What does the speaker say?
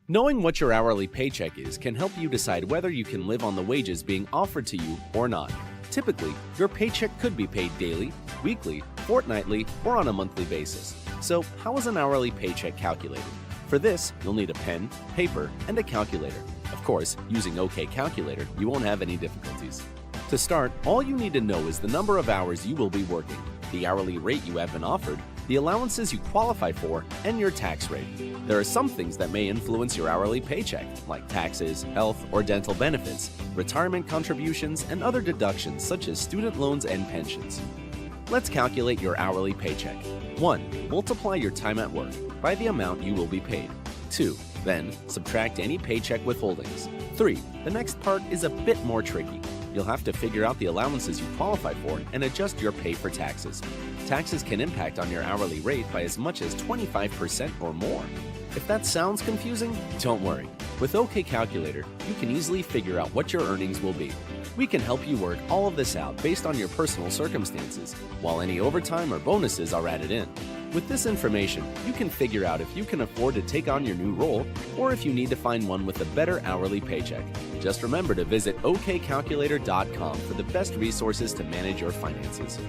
Knowing what your hourly paycheck is can help you decide whether you can live on the wages being offered to you or not. Typically, your paycheck could be paid daily, weekly, fortnightly, or on a monthly basis. So, how is an hourly paycheck calculated? For this, you'll need a pen, paper, and a calculator. Of course, using OkCalculator, you won't have any difficulties. To start, all you need to know is the number of hours you will be working, the hourly rate you have been offered, the allowances you qualify for, and your tax rate. There are some things that may influence your hourly paycheck, like taxes, health or dental benefits, retirement contributions, and other deductions such as student loans and pensions. Let's calculate your hourly paycheck. 1. Multiply your time at work by the amount you will be paid. 2. Then, subtract any paycheck withholdings. 3. The next part is a bit more tricky. You'll have to figure out the allowances you qualify for and adjust your pay for taxes. Taxes can impact on your hourly rate by as much as 25% or more. If that sounds confusing, don't worry. With OkCalculator, you can easily figure out what your earnings will be. We can help you work all of this out based on your personal circumstances, while any overtime or bonuses are added in. With this information, you can figure out if you can afford to take on your new role or if you need to find one with a better hourly paycheck. Just remember to visit OkCalculator.com for the best resources to manage your finances.